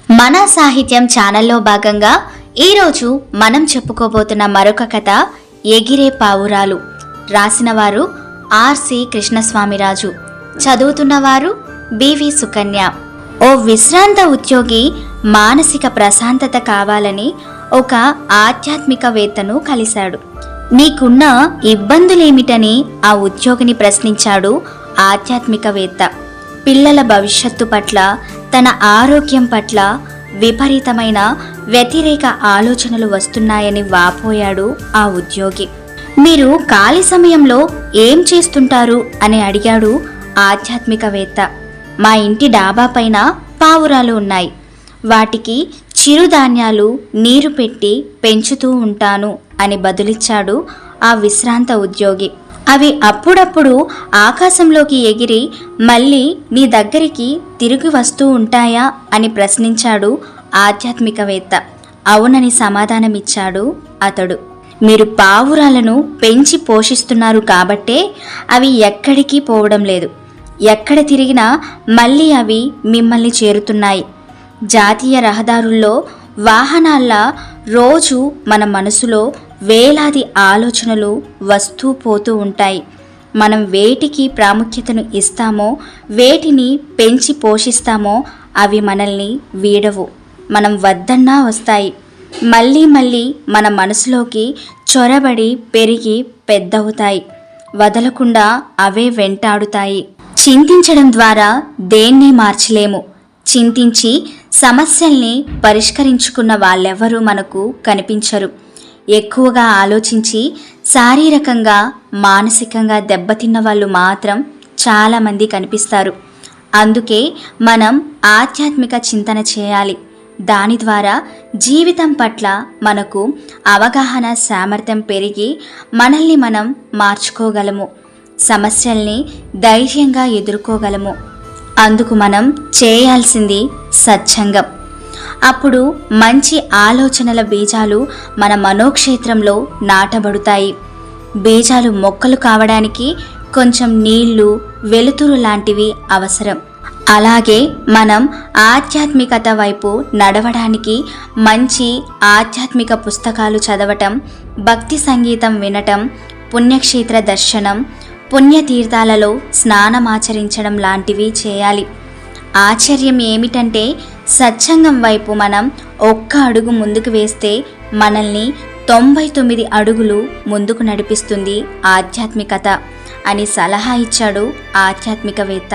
మన సాహిత్యం ఛానల్లో భాగంగా ఈరోజు మనం చెప్పుకోబోతున్న మరొక కథ ఎగిరే పావురాలు. రాసినవారు ఆర్సి కృష్ణస్వామిరాజు, చదువుతున్నవారు బివి సుకన్య. ఓ విశ్రాంత ఉద్యోగి మానసిక ప్రశాంతత కావాలని ఒక ఆధ్యాత్మికవేత్తను కలిశాడు. నీకున్న ఇబ్బందులేమిటని ఆ ఉద్యోగిని ప్రశ్నించాడు ఆధ్యాత్మికవేత్త. పిల్లల భవిష్యత్తు పట్ల, తన ఆరోగ్యం పట్ల విపరీతమైన వ్యతిరేక ఆలోచనలు వస్తున్నాయని వాపోయాడు ఆ ఉద్యోగి. మీరు ఖాళీ సమయంలో ఏం చేస్తుంటారు అని అడిగాడు ఆధ్యాత్మికవేత్త. మా ఇంటి డాబా పైన పావురాలు ఉన్నాయి, వాటికి చిరుధాన్యాలు నీరు పెట్టి పెంచుతూ ఉంటాను అని బదులిచ్చాడు ఆ విశ్రాంత ఉద్యోగి. అవి అప్పుడప్పుడు ఆకాశంలోకి ఎగిరి మళ్ళీ నీ దగ్గరికి తిరిగి వస్తూ ఉంటాయా అని ప్రశ్నించాడు ఆధ్యాత్మికవేత్త. అవునని సమాధానమిచ్చాడు అతడు. మీరు పావురాలను పెంచి పోషిస్తున్నారు కాబట్టే అవి ఎక్కడికి పోవడం లేదు. ఎక్కడ తిరిగినా మళ్ళీ అవి మిమ్మల్ని చేరుతున్నాయి. జాతీయ రహదారుల్లో వాహనాల్లా రోజు మన మనసులో వేలాది ఆలోచనలు వస్తూ పోతూ ఉంటాయి. మనం వేటికి ప్రాముఖ్యతను ఇస్తామో, వేటిని పెంచి పోషిస్తామో అవి మనల్ని వీడవు. మనం వద్దన్నా వస్తాయి. మళ్ళీ మళ్ళీ మన మనసులోకి చొరబడి పెరిగి పెద్దవుతాయి. వదలకుండా అవే వెంటాడుతాయి. చింతించడం ద్వారా దేన్ని మార్చలేము. చింతించి సమస్యల్ని పరిష్కరించుకున్న వాళ్ళెవరూ మనకు కనిపించరు. ఎక్కువగా ఆలోచించి శారీరకంగా, మానసికంగా దెబ్బతిన్న వాళ్ళు మాత్రం చాలామంది కనిపిస్తారు. అందుకే మనం ఆధ్యాత్మిక చింతన చేయాలి. దాని ద్వారా జీవితం పట్ల మనకు అవగాహన, సామర్థ్యం పెరిగి మనల్ని మనం మార్చుకోగలము. సమస్యల్ని ధైర్యంగా ఎదుర్కోగలము. అందుకు మనం చేయాల్సింది సత్సంగం. అప్పుడు మంచి ఆలోచనల బీజాలు మన మనోక్షేత్రంలో నాటబడుతాయి. బీజాలు మొక్కలు కావడానికి కొంచెం నీళ్లు, వెలుతురు లాంటివి అవసరం. అలాగే మనం ఆధ్యాత్మికత వైపు నడవడానికి మంచి ఆధ్యాత్మిక పుస్తకాలు చదవటం, భక్తి సంగీతం వినటం, పుణ్యక్షేత్ర దర్శనం, పుణ్యతీర్థాలలో స్నానమాచరించడం లాంటివి చేయాలి. ఆశ్చర్యం ఏమిటంటే సత్సంగం వైపు మనం ఒక్క అడుగు ముందుకు వేస్తే మనల్ని 99 అడుగులు ముందుకు నడిపిస్తుంది ఆధ్యాత్మికత అని సలహా ఇచ్చాడు ఆధ్యాత్మికవేత్త.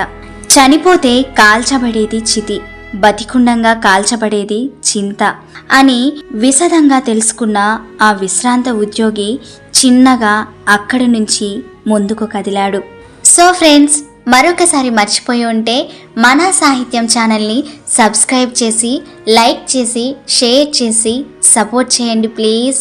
చనిపోతే కాల్చబడేది చితి, బతికుండంగా కాల్చబడేది చింత అని విశదంగా తెలుసుకున్న ఆ విశ్రాంత ఉద్యోగి చిన్నగా అక్కడి నుంచి ముందుకు కదిలాడు. సో ఫ్రెండ్స్, మరొకసారి మర్చిపోయి ఉంటే మన సాహిత్యం ఛానల్ని సబ్స్క్రైబ్ చేసి, లైక్ చేసి, షేర్ చేసి సపోర్ట్ చేయండి ప్లీజ్.